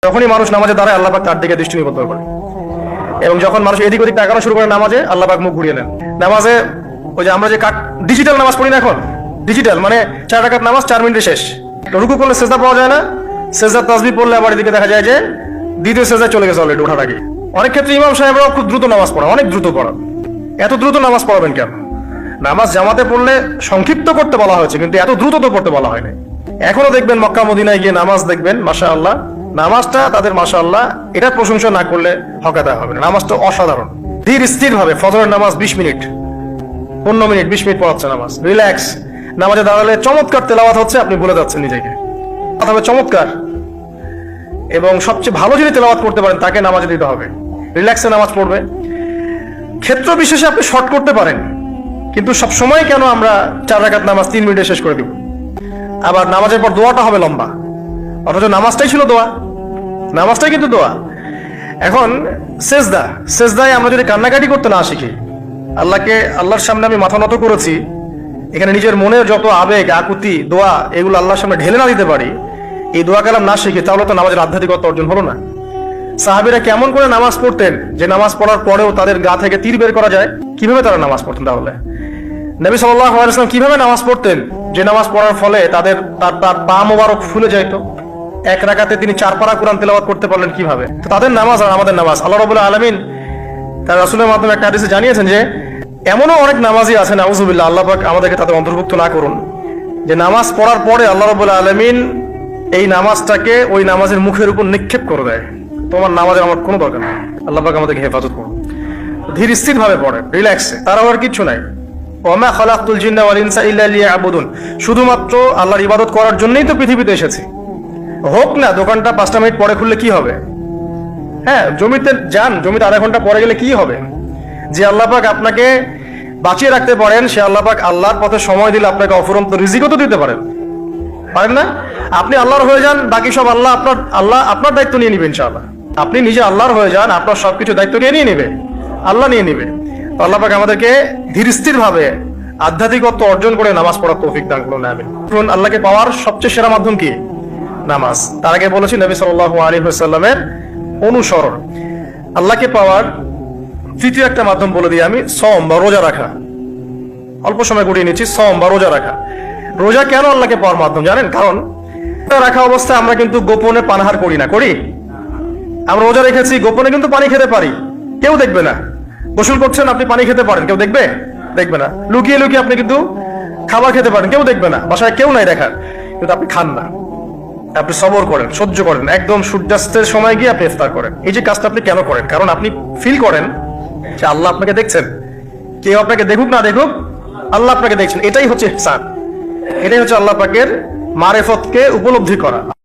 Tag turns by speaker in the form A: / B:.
A: তখনই মানুষ নামাজে দাঁড়ায়, আল্লাহ পাক তার দিকে দৃষ্টি নিবদ্ধ করে। এবং যখন মানুষ এদিক ওদিক তাকানো শুরু করে নামাজে, আল্লাহ পাক মুখ ঘুরিয়ে নেন। নামাজে ওই যে আমরা যে ডিজিটাল নামাজ পড়ি না এখন, ডিজিটাল মানে 4 রাকাত নামাজ 4 মিনিটে শেষ। রুকু করলে সেজদা পাওয়া যায় না, সেজদার তাসবিহ পড়লে আবার এদিকে দেখা যায় যে দ্বিতীয় সেজদায় চলে গেছে অলরেডি ওঠার আগে। অনেক ক্ষেত্রে ইমাম সাহেবরাও খুব দ্রুত নামাজ পড়া, অনেক দ্রুত পড়া। এত দ্রুত নামাজ পড়াবেন কেন? নামাজ জামাতে পড়লে সংক্ষিপ্ত করতে বলা হয়েছে, কিন্তু এত দ্রুত তো পড়তে বলা হয়নি। এখনো দেখবেন মক্কা মদিনায় গিয়ে নামাজ দেখবেন, মাশাআল্লাহ, নামাজটা তাদের মাশাআল্লাহ এটার প্রশংসা না করলে হকাতে হবে না। নামাজটা অসাধারণ, ধীর স্থির ভাবে। ফজরের নামাজ 20 মিনিট, 15 মিনিট, 20 মিনিট পড়াচ্ছে নামাজ, রিল্যাক্স। নামাজে দাঁড়ালে চমৎকার তেলাওয়াত হচ্ছে, আপনি ভুলে যাচ্ছেন নিজেকে। তবে চমৎকার এবং সবচেয়ে ভালো যিনি তেলাওয়াত করতে পারেন তাকে নামাজে দিতে হবে। রিল্যাক্সে নামাজ পড়বে। ক্ষেত্র বিশেষে আপনি শর্ট করতে পারেন, কিন্তু সব সময় কেন আমরা 4 রাকাত নামাজ 3 মিনিটে শেষ করে দিব? আবার নামাজের পর দোয়াটা হবে লম্বা, অথচ নামাজটাই ছিল দোয়া, নামাজটাই কিন্তু দোয়া। এখন সেজদায় আমরা যদি কান্নাকাটি করতে না শিখি, আল্লাহর সামনে আমি মাথা নত করেছি, এখানে নিজের মনের যত আবেগ আকুতি দোয়া এগুলো আল্লাহর সামনে ঢেলে না দিতে পারি, এই দোয়া কালাম না শিখি, তাহলে তো নামাজের আধ্যাত্মিকতা অর্জন হলো না। সাহাবীরা কেমন করে নামাজ পড়তেন যে নামাজ পড়ার পরেও তাদের গা থেকে তীর বের করা যায়? কিভাবে তারা নামাজ পড়তেন? তাহলে নবী সাল্লাল্লাহু আলাইহি ওয়াসাল্লাম কিভাবে নামাজ পড়তেন যে নামাজ পড়ার ফলে তার পা মোবারক ফুলে যেত? 1 রাকাতে তিনি 4 পারা কোরআন তেলাওয়াত করতে পারলেন কিভাবে? তো তাদের নামাজ আর আমাদের নামাজ, আল্লাহ রাব্বুল আলামিন তার রাসূলের মাধ্যমে একটা হাদিসে জানিয়েছেন যে এমনও অনেক নামাজি আছে, নাউযুবিল্লাহ, আল্লাহ পাক আমাদেরকে তাদের অন্তর্ভুক্ত না করুন, যে নামাজ পড়ার পরে আল্লাহ রাব্বুল আলামিন এই নামাজটাকে ওই নামাজের মুখের উপর নিক্ষেপ করে দেয়। তোমার নামাজের আমার কোনো দরকার নেই, আল্লাহ পাক আমাদেরকে হেফাজত করুন। ধীর স্থির ভাবে পড়ে, রিল্যাক্সে, তার আর কিছু নাই। ওমা খালাকতুল জিন্না ওয়াল ইনসা ইল্লা লিয়াবুদুন, শুধুমাত্র আল্লাহর ইবাদত করার জন্যই তো পৃথিবীতে এসেছি। হোক না দোকানটা 5টা মিনিট পরে খুললে কি হবে? হ্যাঁ, জমিতে যান, জমিতে আধা ঘন্টা পরে গেলে কি হবে? যে আল্লাহ পাক আপনাকে বাঁচিয়ে রাখতে পারেন, সে আল্লাহ পাক আল্লাহর পথে সময় দিলে আপনাকে অফুরন্ত রিজিকও তো দিতে পারেন না? আপনি আল্লাহর হয়ে যান, বাকি সব আল্লাহ আপনার দায়িত্ব নিয়ে নিবে ইনশাআল্লাহ। আপনি নিজে আল্লাহর হয়ে যান, আপনার সবকিছু দায়িত্ব নিয়ে নিবে, আল্লাহ নিয়ে নিবে। তো আল্লাহ পাক আমাদেরকে ধীর স্থির ভাবে আধ্যাত্মিকত্ব অর্জন করে নামাজ পড়ার তৌফিক দান করুন, আমিন। আল্লাহকে পাওয়ার সবচেয়ে সেরা মাধ্যম কি? নামাজ। তার আগে বলেছি নবী সাল্লাল্লাহু আলাইহি ওয়াসাল্লামের অনুসরণ। আল্লাহকে পাওয়ার তৃতীয় একটা মাধ্যম বলে দিই আমি, সওম বা রোজা রাখা। অল্প সময় গুটিয়ে নিচ্ছি, সওম বা রোজা রাখা। রোজা কেন আল্লাহকে পাওয়ার মাধ্যম জানেন? কারণ রাখা অবস্থায় আমরা কিন্তু গোপনে পানাহার করি না, করি? আমরা রোজা রেখেছি, গোপনে কিন্তু পানি খেতে পারি, কেউ দেখবে না। গোসল করছেন, আপনি পানি খেতে পারেন, কেউ দেখবে না। লুকিয়ে লুকিয়ে আপনি কিন্তু খাবার খেতে পারেন, কেউ দেখবে না, বাসায় কেউ নাই দেখার, কিন্তু আপনি খান না। আপনি সবর করেন, সহ্য করেন, একদম সূর্যাস্তের সময় গিয়ে আপনি ইফতার করেন। এই যে কাজটা আপনি কেন করেন? কারণ আপনি ফিল করেন যে আল্লাহ আপনাকে দেখছেন। কেউ আপনাকে দেখুক না দেখুক, আল্লাহ আপনাকে দেখছেন। এটাই হচ্ছে ইহসান, এটাই হচ্ছে আল্লাহ পাকের মারেফতকে উপলব্ধি করা।